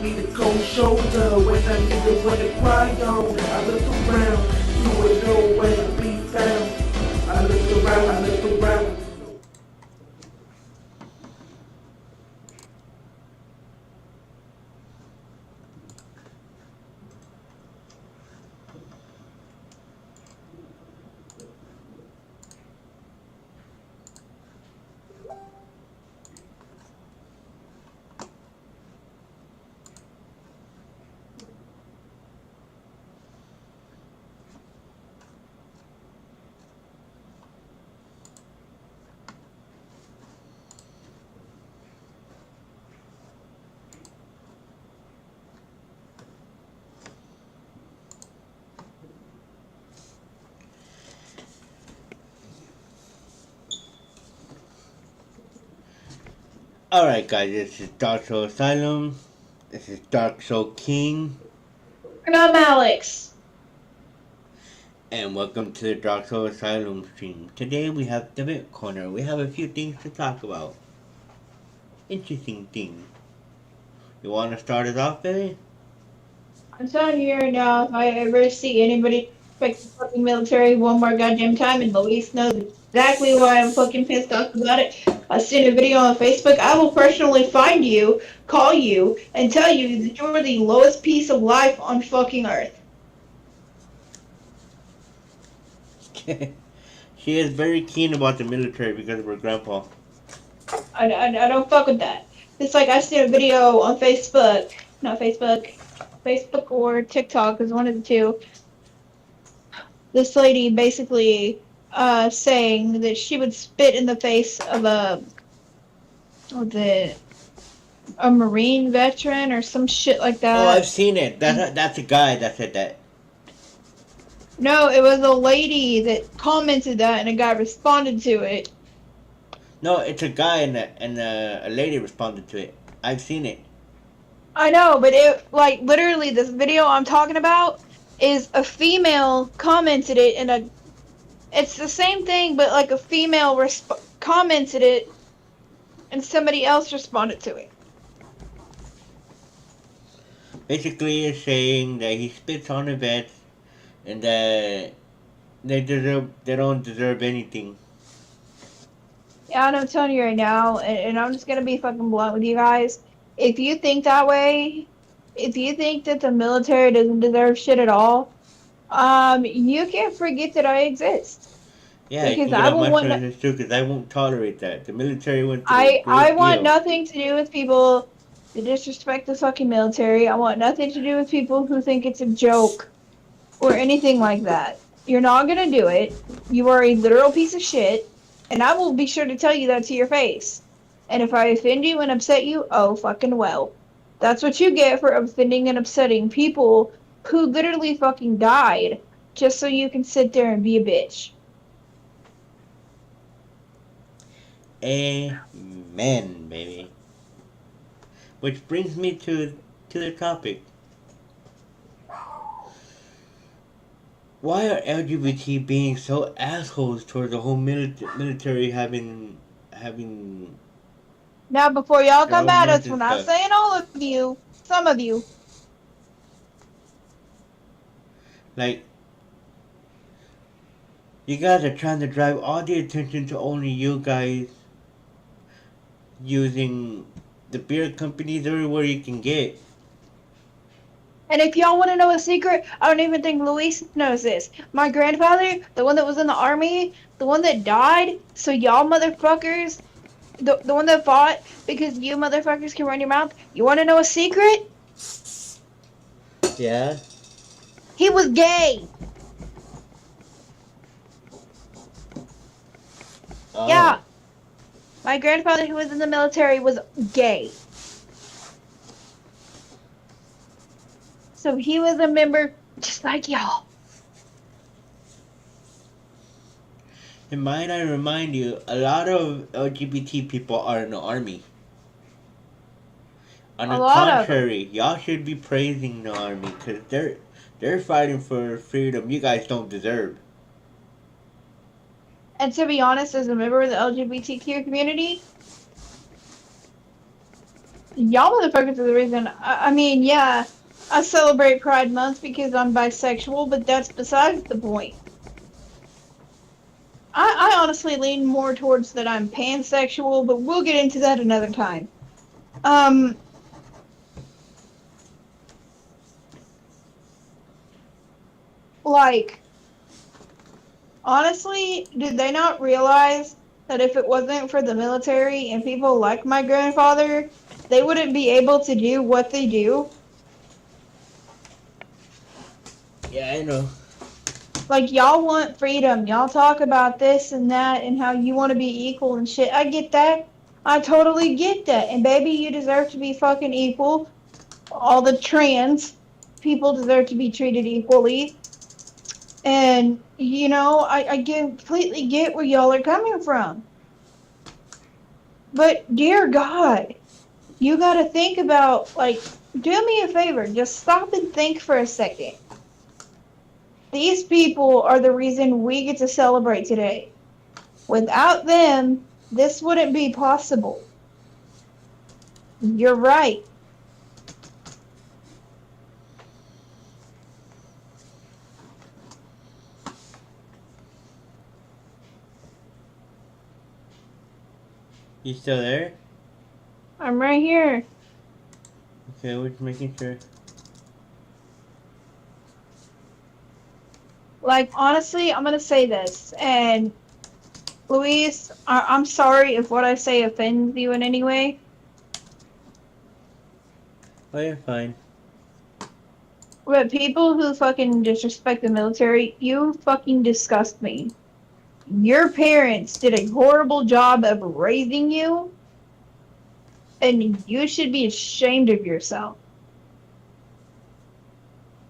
me the cold shoulder when I need the one to cry on. I look around, you ain't nowhere to be found. I look around. Alright guys, this is Dark Soul Asylum. This is Dark Soul King. And I'm Alex. And welcome to the Dark Soul Asylum stream. Today we have Debate Corner. We have a few things to talk about. Interesting things. You want to start us off, baby? I'm telling you right now, if I ever see anybody respect the fucking military one more goddamn time, and Luis knows exactly why I'm fucking pissed off about it. I seen a video on Facebook. I will personally find you, call you, and tell you that you're the lowest piece of life on fucking earth. She is very keen about the military because of her grandpa. I don't fuck with that. It's like I seen a video on Facebook, not Facebook or TikTok is one of the two. This lady basically saying that she would spit in the face of a Marine veteran or some shit like Oh, I've that. seen it. That's a guy that said that. No, it was a lady that commented that and a guy responded to it. No, it's a guy and a lady responded to it. I've seen it. I know, but it, like, literally this video I'm talking about is a female commented it and it's the same thing, but like a female commented it and somebody else responded to it. Basically, it's saying that he spits on the vets and that they don't deserve anything. Yeah, and I'm telling you right now, and I'm just gonna be fucking blunt with you guys. If you think that way, if you think that the military doesn't deserve shit at all, you can't forget that I exist. Yeah, you Because can get I on will my want, service too, because I won't tolerate that. The military went through a I great want deal. nothing to do with people that disrespect the fucking military. I want nothing to do with people who think it's a joke or anything like that. You're not gonna do it. You are a literal piece of shit, and I will be sure to tell you that to your face. And if I offend you and upset you, oh fucking well. That's what you get for offending and upsetting people who literally fucking died just so you can sit there and be a bitch. Amen, baby. Which brings me to the topic. Why are LGBT being so assholes towards the whole military having Now, before y'all their come own at us, months we're and not stuff? saying all of you, some of you. Like, you guys are trying to drive all the attention to only you guys using the beer companies everywhere you can get. And if y'all want to know a secret, I don't even think Luis knows this. My grandfather, the one that was in the army, the one that died, so y'all motherfuckers, the one that fought because you motherfuckers can run your mouth, you want to know a secret? Yeah. He was gay. Oh. Yeah. My grandfather, who was in the military, was gay. So he was a member just like y'all. And might I remind you, a lot of LGBT people are in the army. On A the lot of them. contrary, y'all should be praising the army because they're fighting for freedom you guys don't deserve. And to be honest, as a member of the LGBTQ community, Y'all motherfuckers are the reason. I mean, yeah, I celebrate Pride Month because I'm bisexual, but that's besides the point. I honestly lean more towards that I'm pansexual, but we'll get into that another time. Um, like, honestly, did they not realize that if it wasn't for the military and people like my grandfather, they wouldn't be able to do what they do? Yeah, I know. Like, y'all want freedom. Y'all talk about this and that and how you want to be equal and shit. I get that. I totally get that. And baby, you deserve to be fucking equal. All the trans people deserve to be treated equally. And, you know, I completely get where y'all are coming from. But, dear God, you gotta think about, like, do me a favor. Just stop and think for a second. These people are the reason we get to celebrate today. Without them, this wouldn't be possible. You're right. You still there? I'm right here. Okay, we're just making sure. Like, honestly, I'm gonna say this, and Luis, I'm sorry if what I say offends you in any way, Oh, you're fine. but people who fucking disrespect the military, you fucking disgust me. Your parents did a horrible job of raising you, and you should be ashamed of yourself.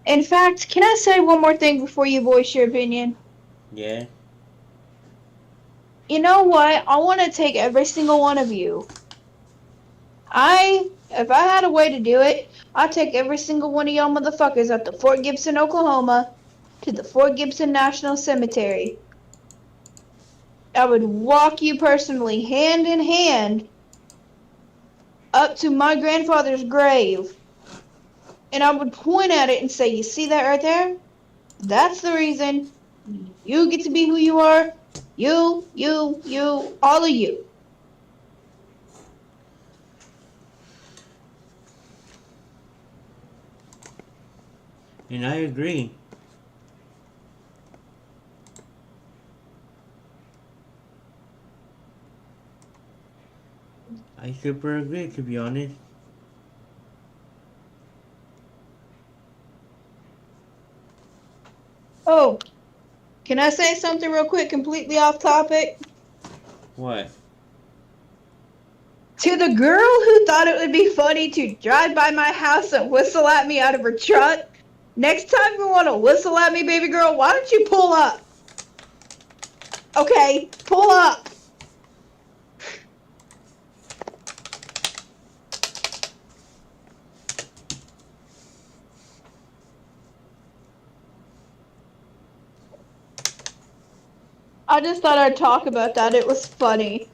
In fact, can I say one more thing before you voice your opinion? Yeah. You know what? I want to take every single one of you. If I had a way to do it, I'd take every single one of y'all motherfuckers up to Fort Gibson, Oklahoma, to the Fort Gibson National Cemetery. I would walk you personally, hand in hand, up to my grandfather's grave, and I would point at it and say, "You see that right there? That's the reason you get to be who you are. You, all of you." And I agree. I super agree, to be honest. Oh, can I say something real quick, completely off topic? What? To the girl who thought it would be funny to drive by my house and whistle at me out of her truck, next time you want to whistle at me, baby girl, why don't you pull up? Okay, pull up. I just thought I'd talk about that. It was funny.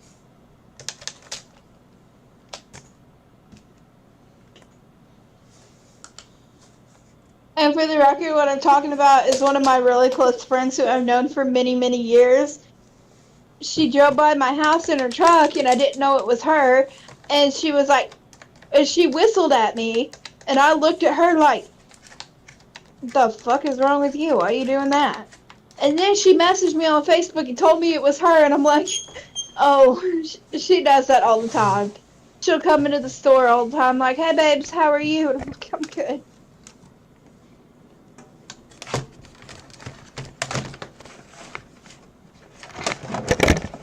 And for the record, what I'm talking about is one of my really close friends who I've known for many, many years. She drove by my house in her truck, and I didn't know it was her. And she was like, and she whistled at me, and I looked at her like, "The fuck is wrong with you? Why are you doing that?" And then she messaged me on Facebook and told me it was her, and I'm like, "Oh, she does that all the time. She'll come into the store all the time, like, 'Hey, babes, how are you?' And I'm like, 'I'm good.'"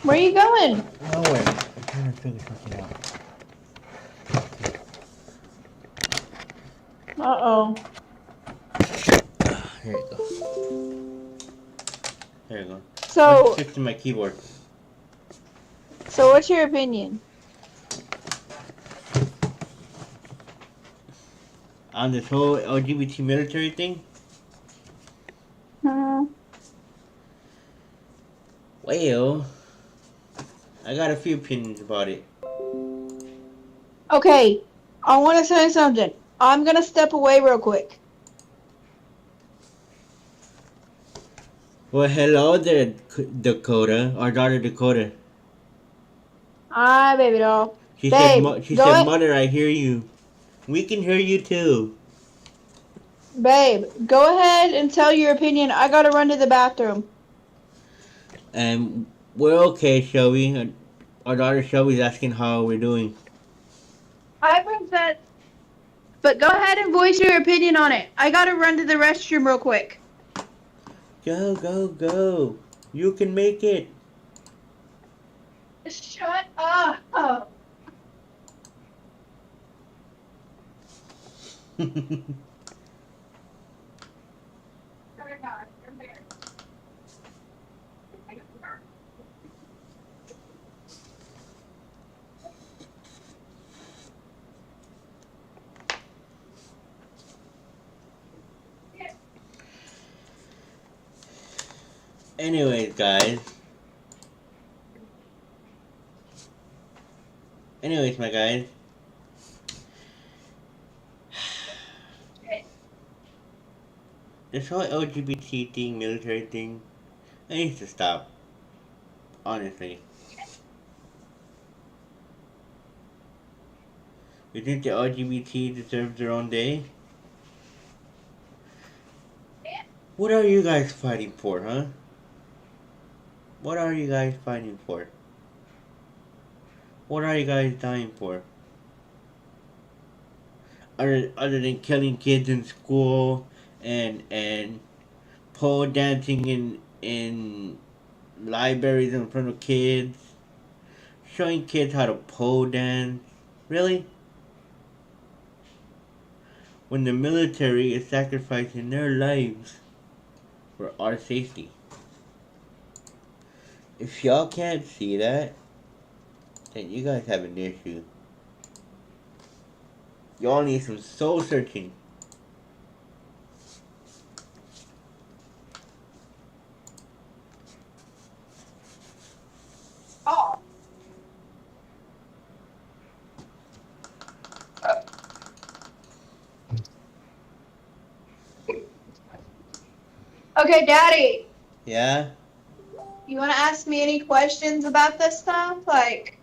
Where are you going? Nowhere. I'm trying to figure something out. Uh-oh. Here you go. There you go. So, I'm fixing my keyboard. so what's your opinion? On this whole LGBT military thing? Well, I got a few opinions about it. Okay, I want to say something. I'm gonna step away real quick. Well, hello there, Dakota. Our daughter Dakota. Hi, baby doll. She said, Babe, she go said, ahead. Mother, I hear you. We can hear you too. Babe, go ahead and tell your opinion. I gotta run to the bathroom. And we're okay, Shelby. Our daughter Shelby's asking how we're doing. Hi, princess. But go ahead and voice your opinion on it. I gotta run to the restroom real quick. Go, go, go. You can make it. Shut up. Oh. Anyways, guys. Anyways, my guys. This whole LGBT thing, military thing, it needs to stop. Honestly. You think the LGBT deserves their own day? What are you guys fighting for, huh? What are you guys fighting for? What are you guys dying for? Other than killing kids in school and pole dancing in libraries in front of kids, showing kids how to pole dance. Really? When the military is sacrificing their lives for our safety. If y'all can't see that, then you guys have an issue. Y'all need some soul searching. Oh. Okay, Daddy. Yeah? You want to ask me any questions about this stuff? Like,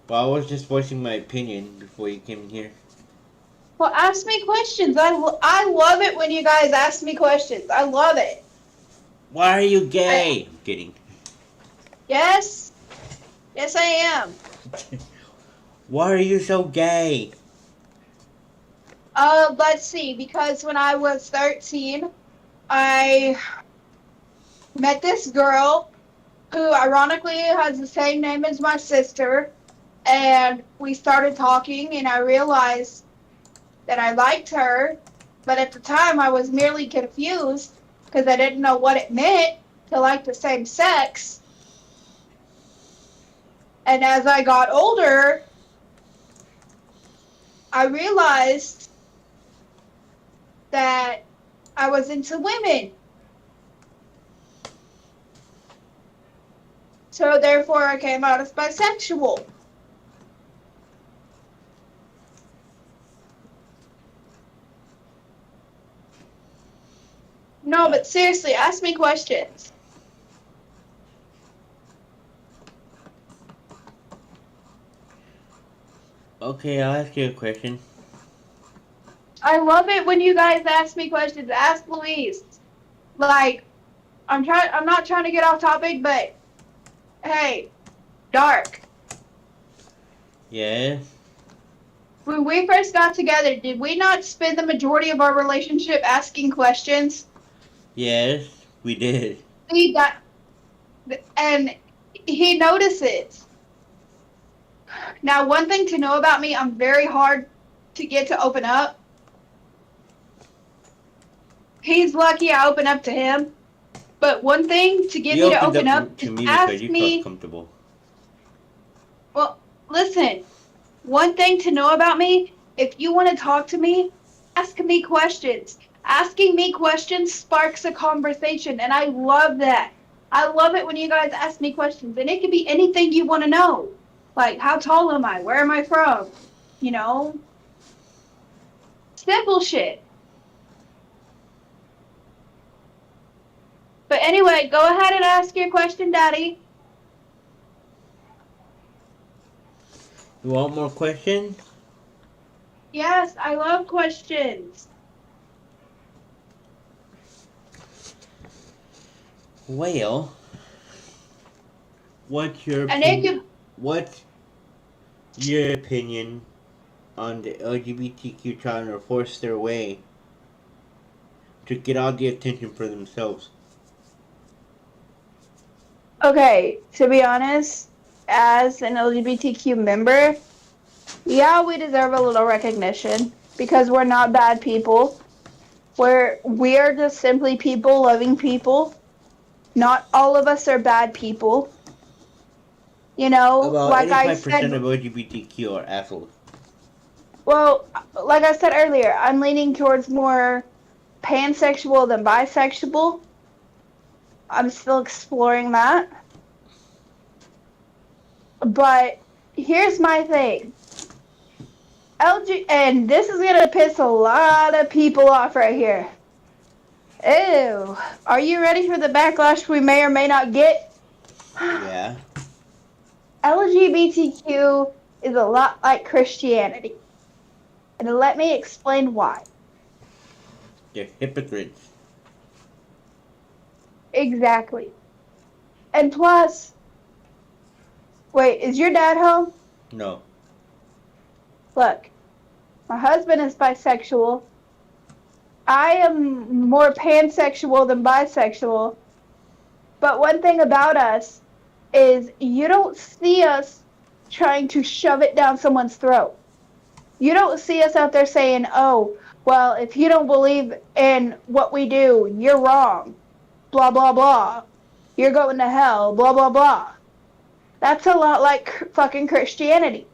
Well, I was just voicing my opinion before you came in here. well, ask me questions. I love it when you guys ask me questions. I love it. Why are you gay? I'm kidding. Yes. Yes, I am. Why are you so gay? Let's see. Because when I was 13, I met this girl who ironically has the same name as my sister. And we started talking, and I realized that I liked her. But at the time, I was merely confused because I didn't know what it meant to like the same sex. And as I got older, I realized that I was into women. So therefore, I came out as bisexual. No, but seriously, ask me questions. Okay, I'll ask you a question. I love it when you guys ask me questions. Ask Louise. Like, I'm not trying to get off topic, but hey, Dark. Yes? When we first got together, did we not spend the majority of our relationship asking questions? Yes, we did. See that, and he notices. Now, one thing to know about me, I'm very hard to get to open up. He's lucky I open up to him. But one thing to get You me to opened open up up to is me ask because you me. felt comfortable. Well, listen. One thing to know about me, if you want to talk to me, ask me questions. Asking me questions sparks a conversation, and I love that. I love it when you guys ask me questions, and it can be anything you want to know. Like, how tall am I? Where am I from? You know, simple shit. But anyway, go ahead and ask your question, Daddy. You want more questions? Yes, I love questions. Well, what's your And it opinion? could, What's your opinion on the LGBTQ trying to force their way to get all the attention for themselves? okay, to be honest, as an LGBTQ member, yeah, we deserve a little recognition because we're not bad people. We are just simply people loving people. Not all of us are bad people. You know, About like I 85% said, of LGBTQ are assholes. well, like I said earlier, I'm leaning towards more pansexual than bisexual. I'm still exploring that. But here's my thing. And this is gonna piss a lot of people off right here. Ew. Are you ready for the backlash we may or may not get? Yeah, LGBTQ is a lot like Christianity. And let me explain why. they're hypocrites. Exactly. And plus, wait, is your dad home? No. Look, my husband is bisexual. I am more pansexual than bisexual. But one thing about us is you don't see us trying to shove it down someone's throat. You don't see us out there saying, oh, well, if you don't believe in what we do, you're wrong. Blah, blah, blah. You're going to hell. Blah, blah, blah. That's a lot like fucking Christianity.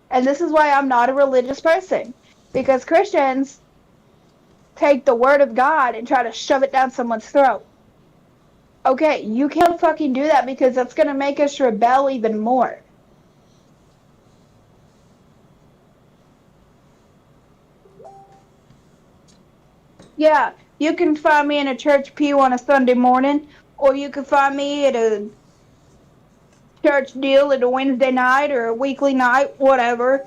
And this is why I'm not a religious person. Because Christians take the word of God and try to shove it down someone's throat. Okay, you can't fucking do that because that's going to make us rebel even more. Yeah, you can find me in a church pew on a Sunday morning, or you can find me at a church deal at a Wednesday night or a weekly night, whatever.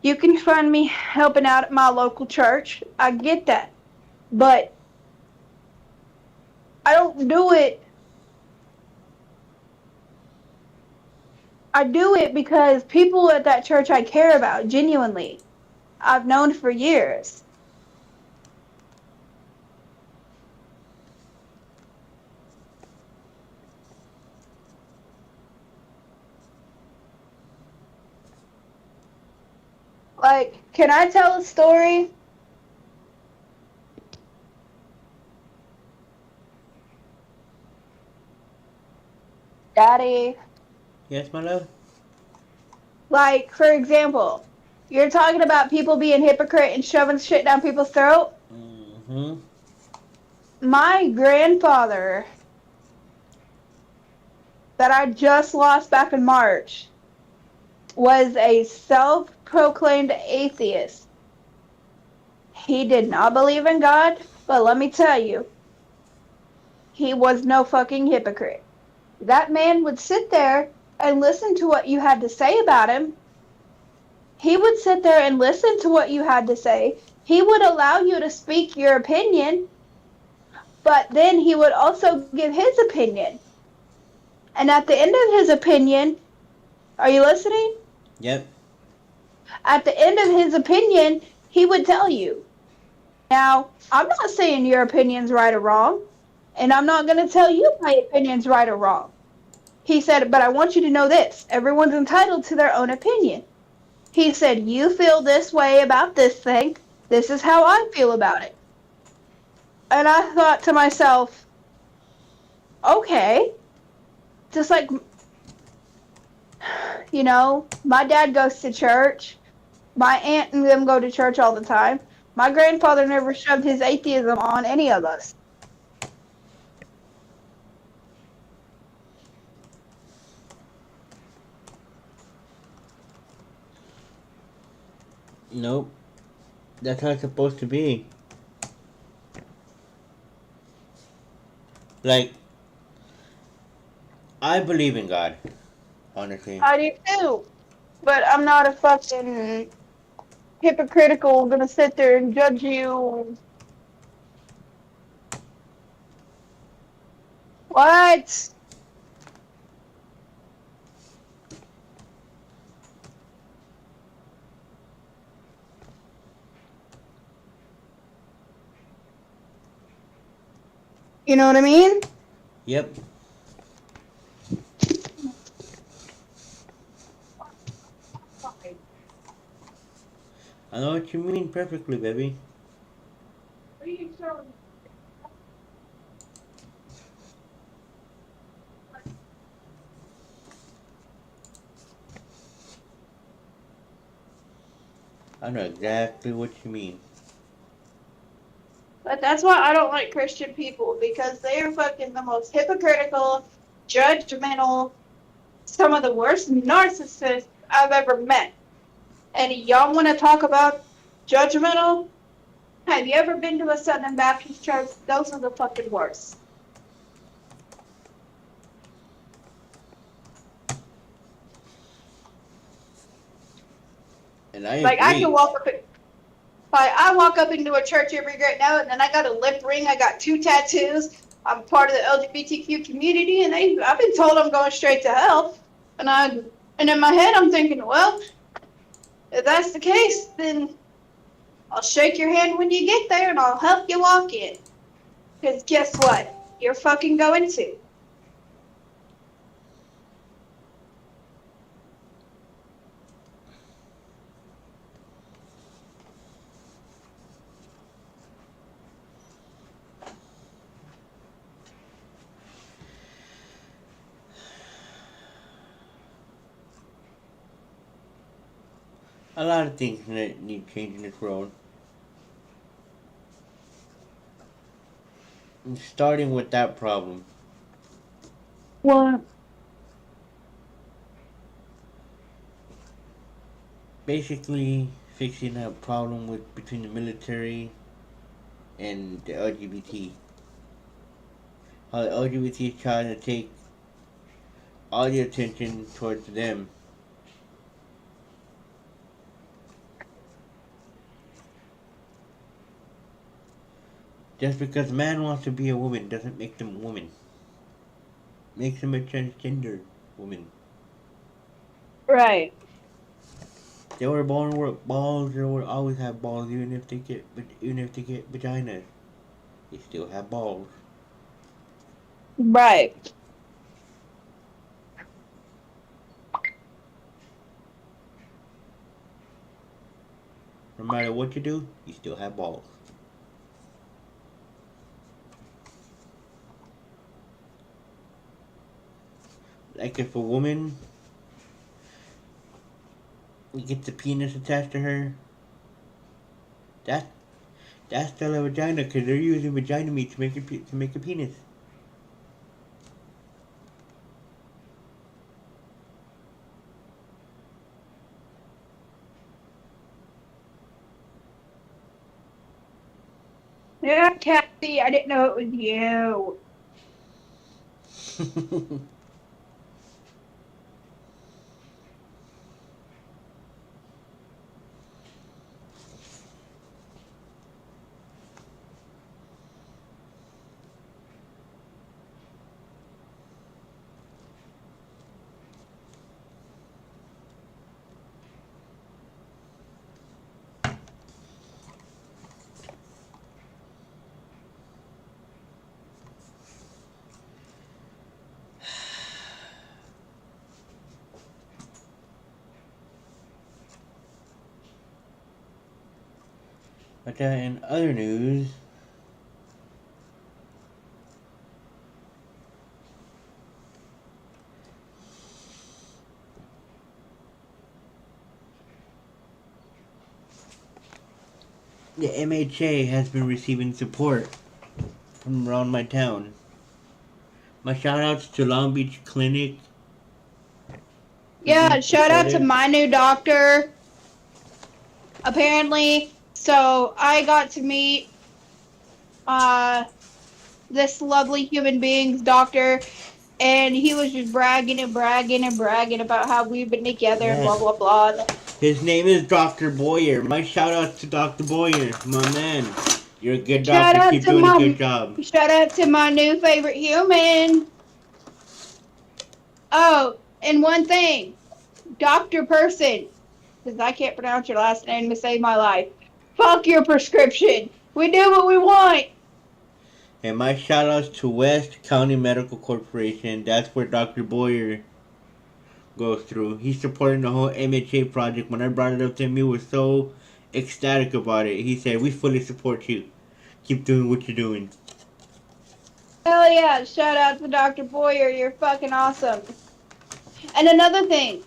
You can find me helping out at my local church. I get that. But I don't do it. I do it because people at that church I care about, genuinely. I've known for years. Like, can I tell a story? Daddy. Yes, my love? Like, for example, you're talking about people being hypocrite and shoving shit down people's throat. Mm-hmm. My grandfather, that I just lost back in March, was a self-proclaimed atheist. He did not believe in God, but let me tell you, he was no fucking hypocrite. That man would sit there and listen to what you had to say about him. He would sit there and listen to what you had to say. He would allow you to speak your opinion, but then he would also give his opinion. And at the end of his opinion, are you listening? Yep. At the end of his opinion, he would tell you. Now, I'm not saying your opinion's right or wrong, and I'm not going to tell you my opinion's right or wrong. He said, but I want you to know this. Everyone's entitled to their own opinion. He said, you feel this way about this thing. This is how I feel about it. And I thought to myself, okay. Just like, you know, my dad goes to church. My aunt and them go to church all the time. My grandfather never shoved his atheism on any of us. Nope. That's how it's supposed to be. Like, I believe in God, honestly. I do too. But I'm not a fucking hypocritical gonna sit there and judge you. What? You know what I mean? Yep. I know what you mean perfectly, baby. I know exactly what you mean. But that's why I don't like Christian people because they are fucking the most hypocritical, judgmental, some of the worst narcissists I've ever met. And y'all want to talk about judgmental? Have you ever been to a Southern Baptist church? Those are the fucking worst. And I Like I can agree. walk up, like I walk up into a church every great now, and then I got a lip ring. I got 2 tattoos. I'm part of the LGBTQ community, and I've been told I'm going straight to hell. And in my head I'm thinking, well, if that's the case, then I'll shake your hand when you get there, and I'll help you walk in. Because guess what? You're fucking going to. A lot of things that need change in this world. And starting with that problem. What? Basically, fixing a problem with between the military and the LGBT. How the LGBT is trying to take all the attention towards them. Just because a man wants to be a woman doesn't make them a woman. Makes them a transgender woman. Right. They were born with balls. They will always have balls, even if they get vaginas. They still have balls. Right. No matter what you do, you still have balls. Like if a woman gets a penis attached to her, that that's still a vagina because they're using vagina meat to make a penis. Yeah, Kathy, I didn't know it was you. But in other news, the MHA has been receiving support from around my town. My shout outs to Long Beach Clinic. Yeah, shout out to my new doctor. apparently. So I got to meet uh this lovely human being's doctor, and he was just bragging and bragging and bragging about how we've been together and Yeah. blah blah blah. His name is Dr. Boyer. My shout out to Dr. Boyer, my man. You're a good Shout doctor. out Keep to doing a good my job. shout out to my new favorite human. Oh, and one thing, Doctor Person, because I can't pronounce your last name to save my life. Fuck your prescription. We do what we want. And my shout outs to West County Medical Corporation. That's where Dr. Boyer goes through. He's supporting the whole MHA project. When I brought it up to him, he was so ecstatic about it. He said, "We fully support you. Keep doing what you're doing." Hell yeah! Shout out to Dr. Boyer. You're fucking awesome. And another thing,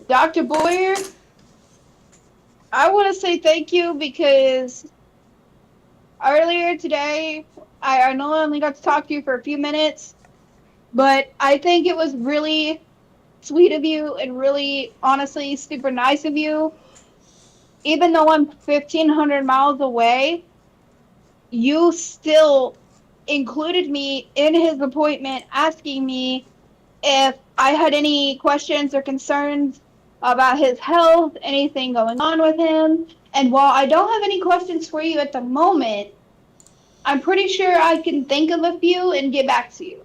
Dr. Boyer, I want to say thank you because earlier today, I know I only got to talk to you for a few minutes, but I think it was really sweet of you and really, honestly, super nice of you. Even though I'm 1,500 miles away, you still included me in his appointment, asking me if I had any questions or concerns about his health, anything going on with him. And while I don't have any questions for you at the moment, I'm pretty sure I can think of a few and get back to you.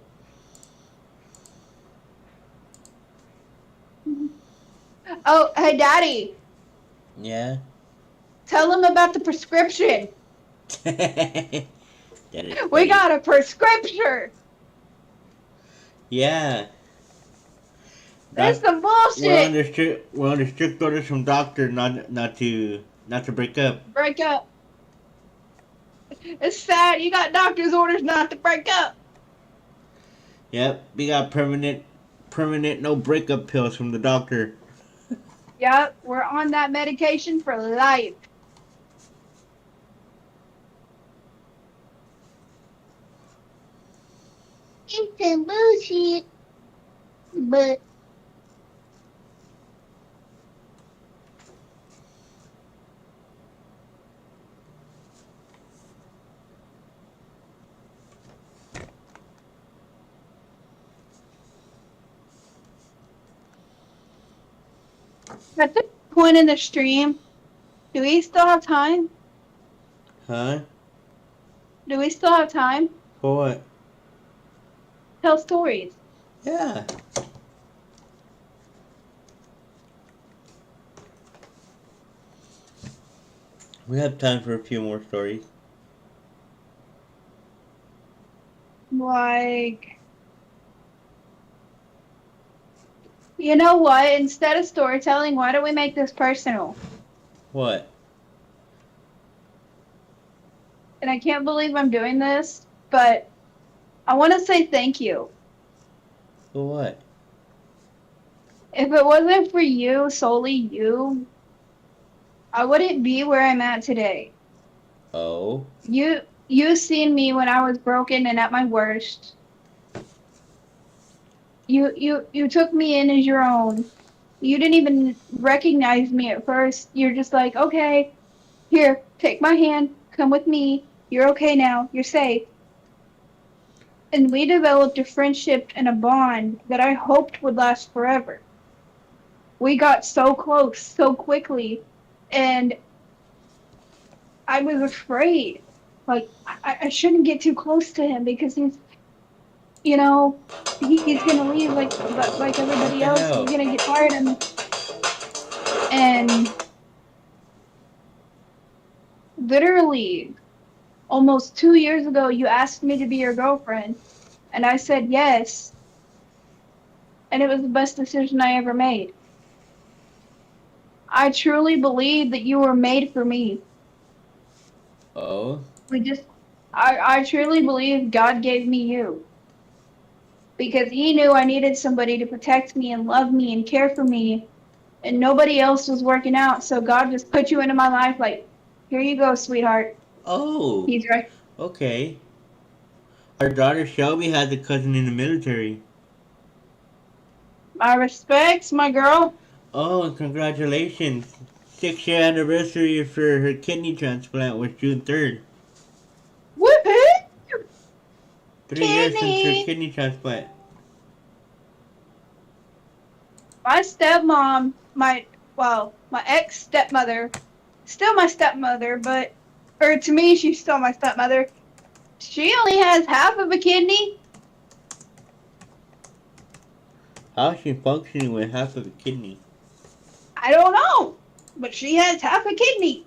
Oh, hey, Daddy, Yeah? tell him about the prescription. That is We funny. got a prescription. Yeah. There's some We're bullshit. under strict orders from doctor not to break up. Break up. It's sad. You got doctor's orders not to break up. Yep. We got permanent no breakup pills from the doctor. Yep, we're on that medication for life. It's some bullshit, but at this point in the stream, do we still have time? Huh? Do we still have time? For what? Tell stories. Yeah. We have time for a few more stories. Like, you know what? Instead of storytelling, why don't we make this personal? What? And I can't believe I'm doing this, but I want to say thank you. For what? If it wasn't for you, solely you, I wouldn't be where I'm at today. Oh? You seen me when I was broken and at my worst. You took me in as your own. You didn't even recognize me at first. You're just like, okay, here, take my hand, come with me. You're okay now. You're safe. And we developed a friendship and a bond that I hoped would last forever. We got so close so quickly, and I was afraid. Like, I shouldn't get too close to him because he's, you know, he's gonna leave like What everybody the else. hell? He's gonna get tired of me. And literally, almost 2 years ago, you asked me to be your girlfriend, and I said yes. And it was the best decision I ever made. I truly believe that you were made for me. Oh? We just, I truly believe God gave me you. Because he knew I needed somebody to protect me and love me and care for me. And nobody else was working out. So God just put you into my life like, here you go, sweetheart. Oh! He's right. Okay. Our daughter Shelby has a cousin in the military. My respects, my girl. Oh, and congratulations. 6-year anniversary for her kidney transplant was June 3rd. Woohoo! 3 years since her Kenny! kidney transplant. My stepmom, my ex stepmother, still my stepmother, but, or to me, she's still my stepmother. She only has half of a kidney. How's she functioning with half of a kidney? I don't know, but she has half a kidney.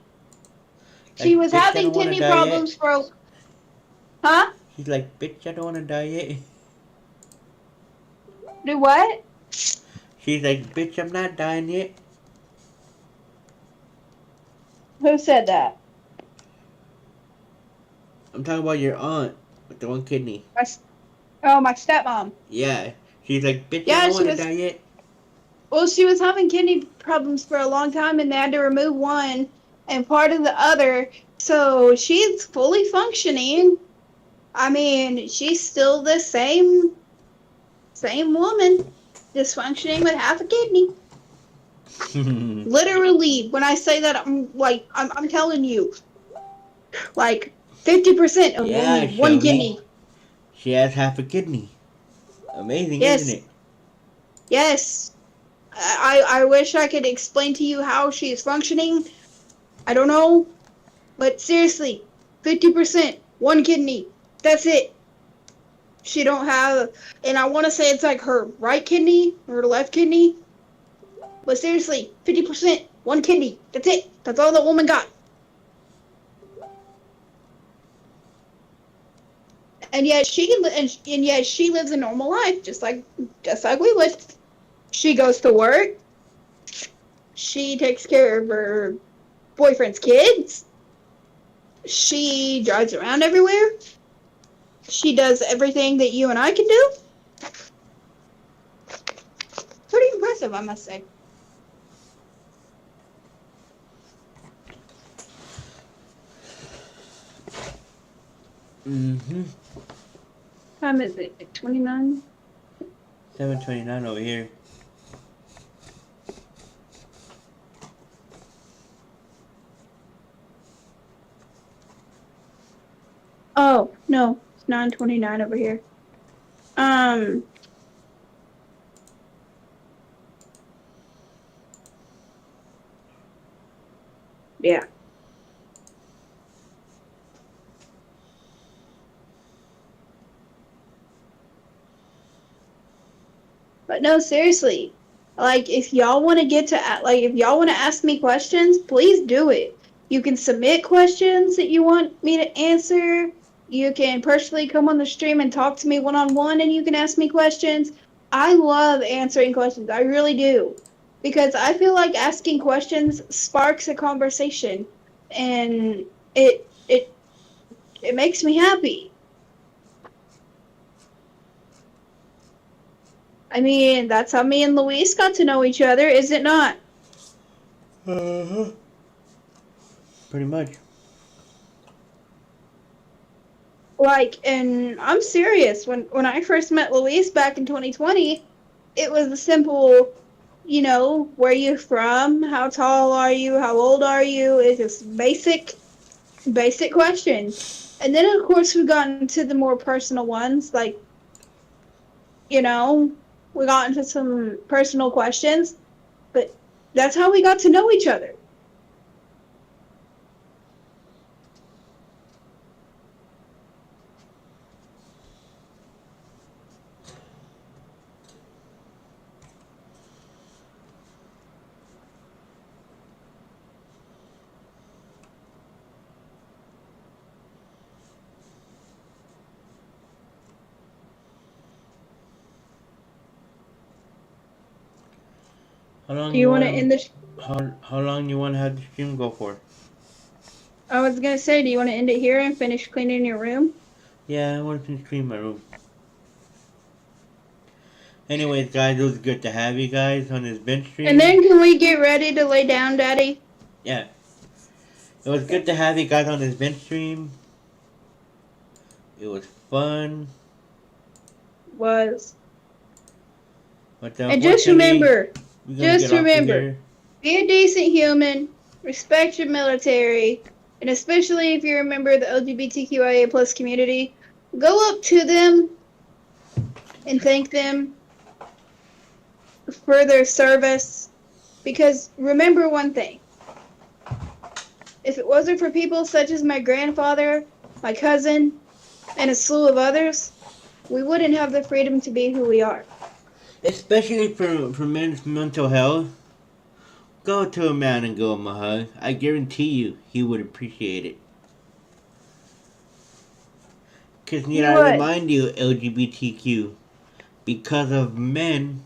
She Like, was bitch, I having don't want to kidney die yet. problems for, huh? She's like, bitch, I don't want to die yet. Do what? She's like, bitch, I'm not dying yet. Who said that? I'm talking about your aunt with the one kidney. My stepmom. Yeah. She's like, bitch, I Yeah, don't she want to was. die yet. Well, she was having kidney problems for a long time, and they had to remove one and part of the other. So she's fully functioning. I mean, she's still the same woman, just functioning with half a kidney. Literally, when I say that, I'm telling you, like 50% of Yeah, only one Shelly. kidney. She has half a kidney. Amazing, isn't Yes, it? yes. I wish I could explain to you how she is functioning. I don't know, but seriously, 50%, one kidney. That's it. She don't have, and I want to say it's like her right kidney or her left kidney, but seriously, 50%, one kidney. That's it. That's all that woman got. And yet she can, and yet she lives a normal life, just like we would. She goes to work. She takes care of her boyfriend's kids. She drives around everywhere. She does everything that you and I can do. Pretty impressive, I must say. Mm-hmm. Time is it? 29? 7:29 over here. Oh, no. It's 9:29 over here. Yeah. But no, seriously. Like, if y'all want to if y'all want to ask me questions, please do it. You can submit questions that you want me to answer. You can personally come on the stream and talk to me one-on-one, and you can ask me questions. I love answering questions. I really do. Because I feel like asking questions sparks a conversation, and it makes me happy. I mean, that's how me and Luis got to know each other, is it not? Uh-huh. Pretty much. Like, and I'm serious. When I first met Luis back in 2020, it was a simple, where are you from? How tall are you? How old are you? It's just basic questions. And then, of course, we got into the more personal ones, like, we got into some personal questions, but that's how we got to know each other. How long Do you want to end this? how long you want to have the stream go for? I was gonna say, do you want to end it here and finish cleaning your room? Yeah, I want to finish cleaning my room. Anyways, guys, it was good to have you guys on this bench stream. And then can we get ready to lay down, Daddy? Yeah. It was good to have you guys on this bench stream. It was fun. Was. But And just remember, We're gonna Just get off of remember, here. be a decent human, respect your military, and especially if you're a member of the LGBTQIA plus community, go up to them and thank them for their service. Because remember one thing, if it wasn't for people such as my grandfather, my cousin, and a slew of others, we wouldn't have the freedom to be who we are. Especially for men's mental health. Go to a man and give him a hug. I guarantee you he would appreciate it. Because need I would. remind you, LGBTQ, because of men,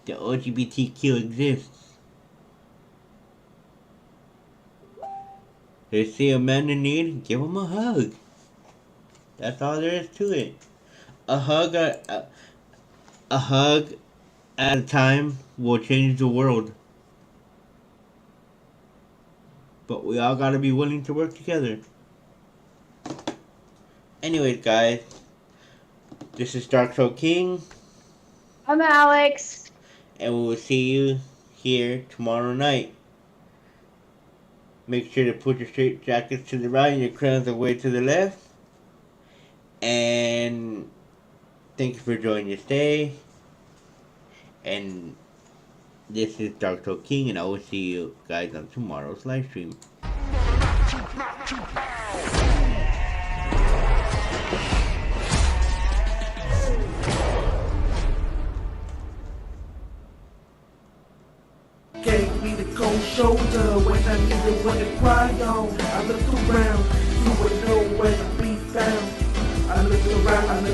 the LGBTQ exists. If you see a man in need, give him a hug. That's all there is to it. A hug at a time will change the world. But we all gotta be willing to work together. Anyways, guys, this is Dark Soul King, I'm Alex. and we will see you here tomorrow night. Make sure to put your straight jackets to the right and your crayons away to the left. And thank you for joining us today. And this is Dark Soul King, and I will see you guys on tomorrow's live stream. Gave me the cold shoulder when I needed one to cry on. I looked around, you would know where to be found. I looked around,